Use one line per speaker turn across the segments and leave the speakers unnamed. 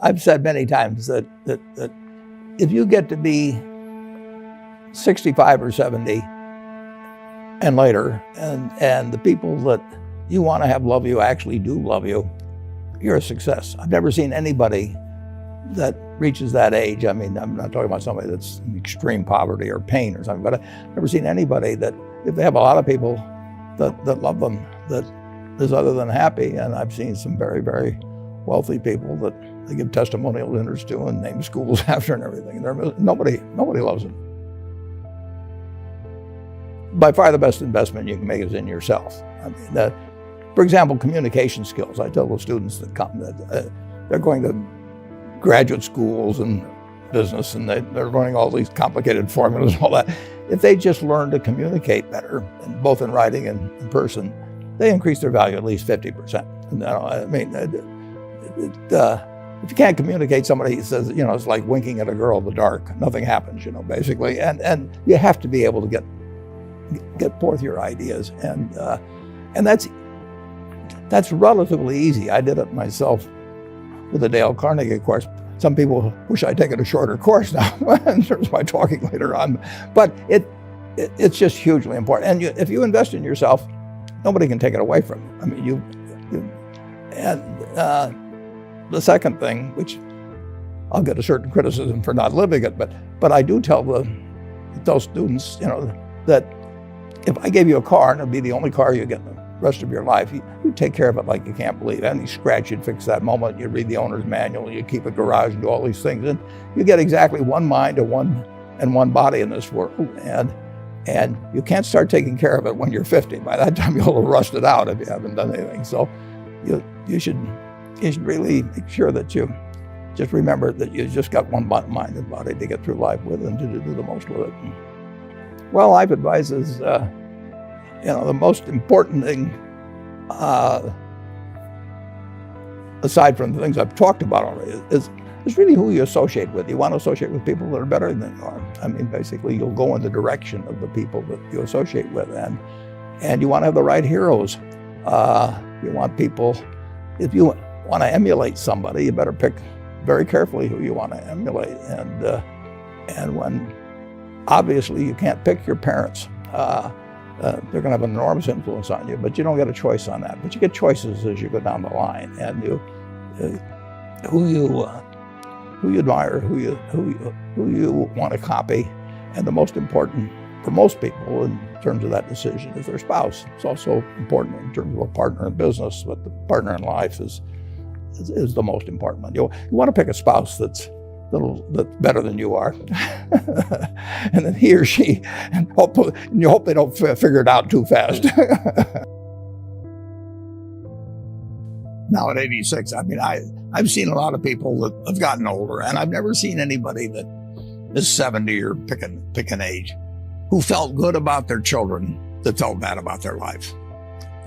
I've said many times that if you get to be 65 or 70 and later, and the people that you want to have love you actually do love you, you're a success. I've never seen anybody that reaches that age. I mean, I'm not talking about somebody that's in extreme poverty or pain or something, but I've never seen anybody that, if they have a lot of people that love them, that is other than happy. And I've seen some very, very wealthy people that they give testimonial dinners to and name schools after and everything. Nobody loves them. By far the best investment you can make is in yourself. I mean, for example, communication skills. I tell the students that come that they're going to graduate schools and business, and they're learning all these complicated formulas and all that. If they just learn to communicate better, both in writing and in person, they increase their value at least 50%. And, I mean, if you can't communicate, somebody says, it's like winking at a girl in the dark. Nothing happens, basically. And you have to be able to get forth your ideas, and that's relatively easy. I did it myself with the Dale Carnegie course. Some people wish I'd taken a shorter course now in terms of my talking later on, but it's just hugely important. And if you invest in yourself, nobody can take it away from you. I mean, and the second thing, which I'll get a certain criticism for not living it, but I do tell those students, that if I gave you a car and it'd be the only car you get in the rest of your life, you take care of it like you can't believe. Any scratch, you'd fix that moment. You read the owner's manual, you keep a garage and do all these things. And you get exactly one mind and one body in this world. And you can't start taking care of it when you're 50. By that time, you'll have rusted out if you haven't done anything. So you should really make sure that you just remember that you just got one mind and body to get through life with and to do the most with it. Well, life advice is, the most important thing, aside from the things I've talked about already, is really who you associate with. You want to associate with people that are better than you are. I mean, basically, you'll go in the direction of the people that you associate with, and you want to have the right heroes. You want people, if you want to emulate somebody, you better pick very carefully who you want to emulate. And when obviously you can't pick your parents. They're going to have an enormous influence on you, but you don't get a choice on that. But you get choices as you go down the line, and who you admire, who you want to copy, and the most important for most people in terms of that decision is their spouse. It's also important in terms of a partner in business, but the partner in life is the most important one. You want to pick a spouse that's better than you are, and then he or she, and you hope they don't figure it out too fast. Now at 86, I mean, I've seen a lot of people that have gotten older, and I've never seen anybody that is 70 or pick an age who felt good about their children that felt bad about their life.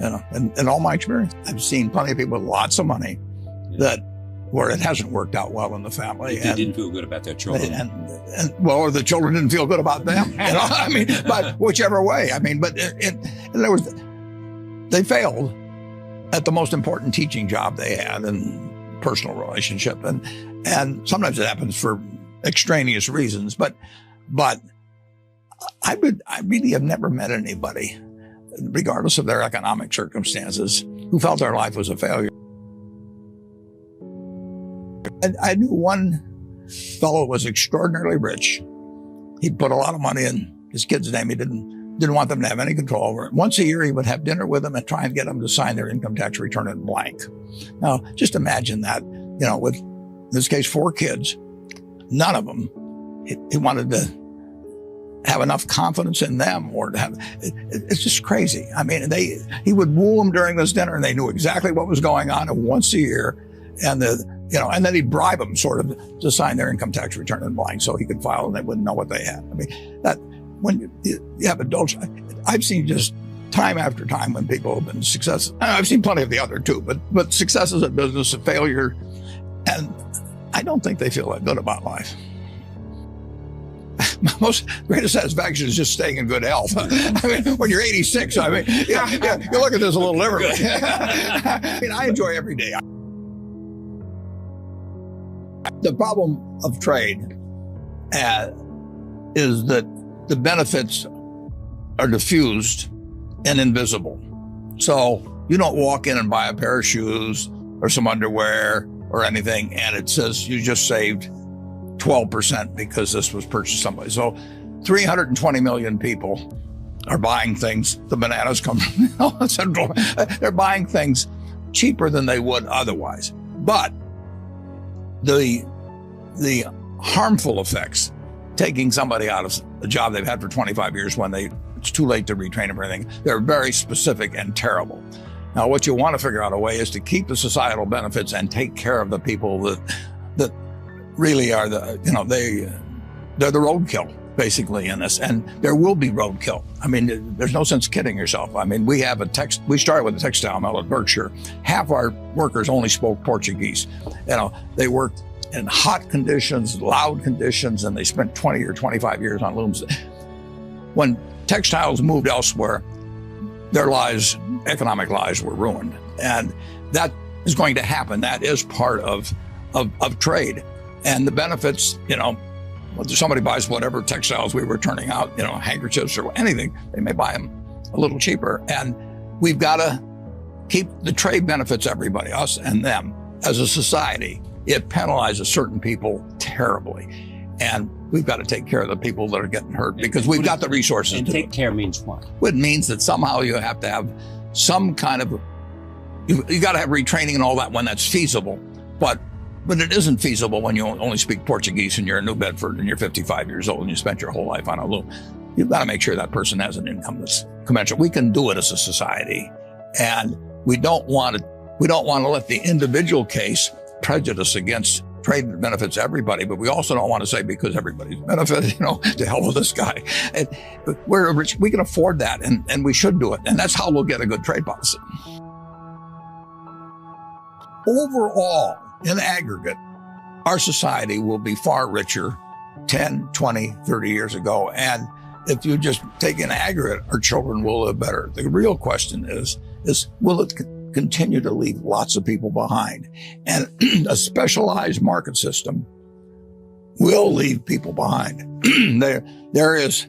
In all my experience, I've seen plenty of people with lots of money where it hasn't worked out well in the family.
They didn't feel good about their children.
Or the children didn't feel good about them. I mean, but whichever way. I mean, but in other words, they failed at the most important teaching job they had in personal relationship. And sometimes it happens for extraneous reasons. But I really have never met anybody, regardless of their economic circumstances, who felt their life was a failure. I knew one fellow was extraordinarily rich. He put a lot of money in his kid's name. He didn't want them to have any control over it. Once a year, he would have dinner with them and try and get them to sign their income tax return in blank. Now, just imagine that, with, in this case, 4 kids, none of them, he wanted to have enough confidence in them or to have, it's just crazy. I mean, he would woo them during this dinner and they knew exactly what was going on, and once a year, and then he'd bribe them sort of to sign their income tax return in blank so he could file and they wouldn't know what they had. I mean, that when you have adults, I've seen just time after time when people have been successful. I've seen plenty of the other too, but successes in business, a failure, and I don't think they feel that good about life. My greatest satisfaction is just staying in good health. I mean, when you're 86, I mean, you look at this a little differently. I mean, I enjoy every day. The problem of trade is that the benefits are diffused and invisible. So you don't walk in and buy a pair of shoes or some underwear or anything, and it says you just saved 12% because this was purchased somebody. So 320 million people are buying things. The bananas come from Central. They're buying things cheaper than they would otherwise. But the harmful effects, taking somebody out of a job they've had for 25 years when it's too late to retrain them or anything, they're very specific and terrible. Now, what you want to figure out a way is to keep the societal benefits and take care of the people that really are they're the roadkill, basically, in this. And there will be roadkill. I mean, there's no sense kidding yourself. I mean, we started with a textile mill at Berkshire. Half our workers only spoke Portuguese. They worked in hot conditions, loud conditions, and they spent 20 or 25 years on looms. When textiles moved elsewhere, their economic lives were ruined. And that is going to happen. That is part of trade. And the benefits, somebody buys whatever textiles we were turning out, handkerchiefs or anything, they may buy them a little cheaper. And we've got to keep the trade benefits, everybody, us and them. As a society, it penalizes certain people terribly. And we've got to take care of the people that are getting hurt because we've got the resources.
And take care means what?
It means that somehow you have to have some kind of, you got to have retraining and all that when that's feasible. But it isn't feasible when you only speak Portuguese and you're in New Bedford and you're 55 years old and you spent your whole life on a loom. You've got to make sure that person has an income that's commensurate. We can do it as a society, and we don't want to let the individual case prejudice against trade benefits everybody, but we also don't want to say because everybody's benefited, to hell with this guy. And we're rich, we can afford that, and we should do it. And that's how we'll get a good trade policy. Overall, in aggregate, our society will be far richer 10, 20, 30 years ago. And if you just take in aggregate, our children will live better. The real question is will it continue to leave lots of people behind? And a specialized market system will leave people behind. There is,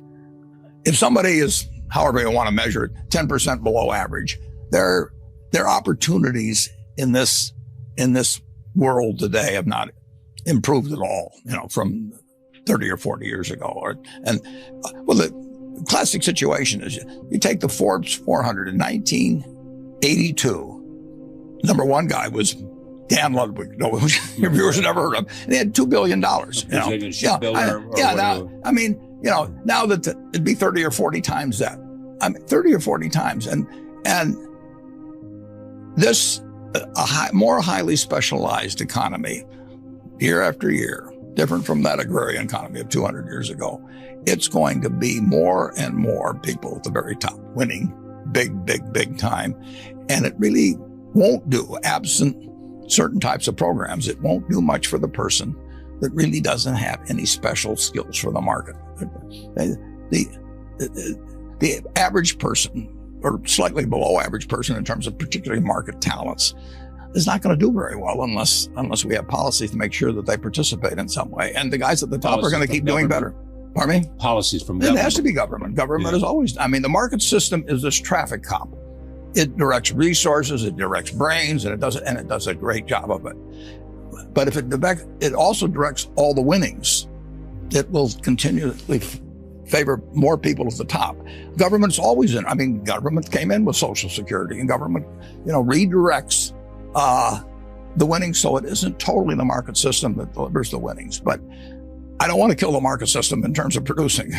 if somebody is, however you want to measure it, 10% below average, there are opportunities in this world today have not improved at all, from 30 or 40 years ago. The classic situation is you take the Forbes 400 in 1982. Number one guy was Dan Ludwig. No, your viewers have never heard of him. And he had $2 billion. Now that it'd be 30 or 40 times that. 30 or 40 times. And this, more highly specialized economy, year after year, different from that agrarian economy of 200 years ago, it's going to be more and more people at the very top winning big time. And it really won't do, absent certain types of programs, it won't do much for the person that really doesn't have any special skills for the market. The average person, or slightly below average person in terms of particularly market talents, is not going to do very well unless we have policies to make sure that they participate in some way. And the guys at the top are going to keep doing better. Pardon me?
Policies from government.
It has to be government. Government is always, the market system is this traffic cop. It directs resources, it directs brains, and it does a great job of it. But if it also directs all the winnings, it will continually favor more people at the top. Government's always government came in with Social Security, and government, redirects the winnings, so it isn't totally the market system that delivers the winnings. But I don't want to kill the market system in terms of producing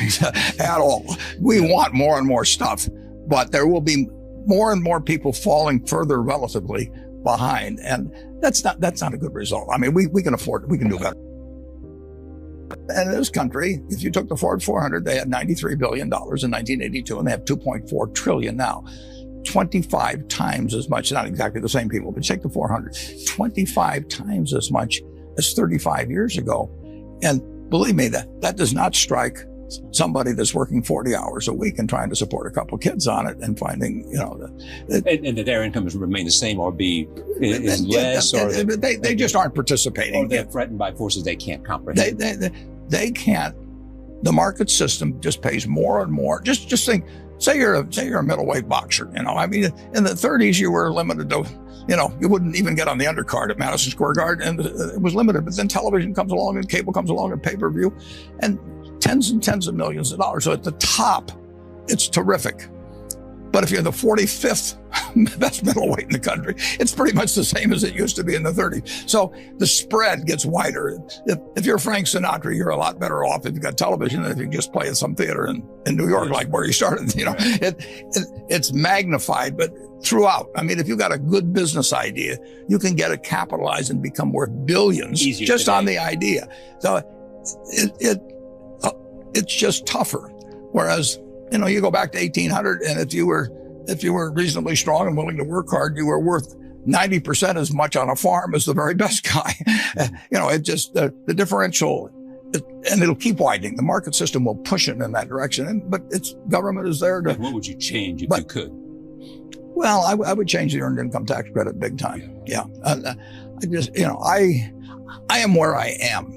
at all. We want more and more stuff, but there will be more and more people falling further relatively behind, and that's not a good result. We can afford it. We can do better. And in this country, if you took the Ford 400, they had $93 billion in 1982, and they have $2.4 trillion now. 25 times as much, not exactly the same people, but take the 400, 25 times as much as 35 years ago. And believe me, that does not strike somebody that's working 40 hours a week and trying to support a couple of kids on it and finding,
and that their income remain the same or is less, or
they just aren't participating.
Or they're threatened by forces they can't comprehend.
They can't. The market system just pays more and more. Just think, say you're a middleweight boxer. I mean, in the 30s you were limited to, you wouldn't even get on the undercard at Madison Square Garden, and it was limited. But then television comes along, and cable comes along, and pay-per-view, and tens and tens of millions of dollars. So at the top, it's terrific. But if you're the 45th best middleweight in the country, it's pretty much the same as it used to be in the 30s. So the spread gets wider. If you're Frank Sinatra, you're a lot better off if you've got television than if you just play at some theater in New York, like where you started. It's magnified, but throughout. I mean, if you've got a good business idea, you can get it capitalized and become worth billions just on the idea. So it's just tougher. Whereas, you go back to 1800, and if you were reasonably strong and willing to work hard, you were worth 90% as much on a farm as the very best guy. It just, the differential, and it'll keep widening. The market system will push it in that direction. But government is there to.
What would you change if you could?
Well, I would change the earned income tax credit big time. Yeah. I just, I am where I am.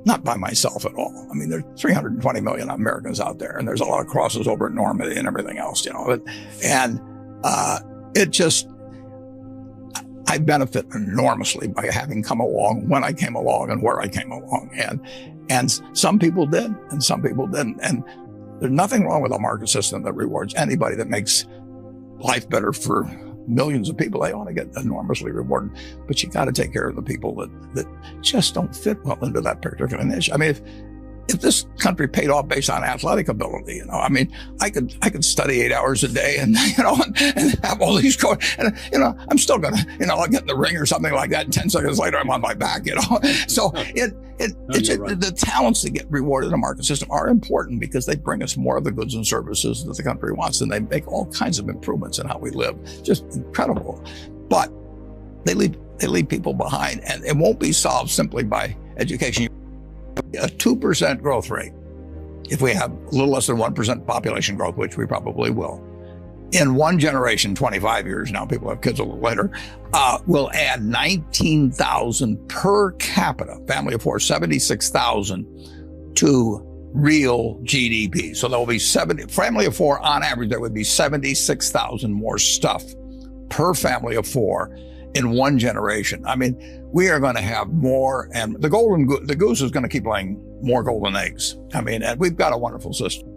Not by myself at all. I mean, there's 320 million Americans out there, and there's a lot of crosses over at Normandy and everything else, I benefit enormously by having come along when I came along and where I came along. And some people did, and some people didn't. And there's nothing wrong with a market system that rewards anybody that makes life better for millions of people. They want to get enormously rewarded, but you got to take care of the people that just don't fit well into that particular niche. I mean, if this country paid off based on athletic ability, I mean, I could study 8 hours a day and have all these and I'm still gonna, I'll get in the ring or something like that, and 10 seconds later I'm on my back, So the talents that get rewarded in the market system are important because they bring us more of the goods and services that the country wants, and they make all kinds of improvements in how we live. Just incredible. But they leave people behind, and it won't be solved simply by education. A 2% growth rate, if we have a little less than 1% population growth, which we probably will, in one generation, 25 years now, people have kids a little later, will add 19,000 per capita, family of four, 76,000 to real GDP. So there will be family of four, on average, there would be 76,000 more stuff per family of four in one generation. I mean, we are going to have more, and the goose is going to keep laying more golden eggs. I mean, and we've got a wonderful system.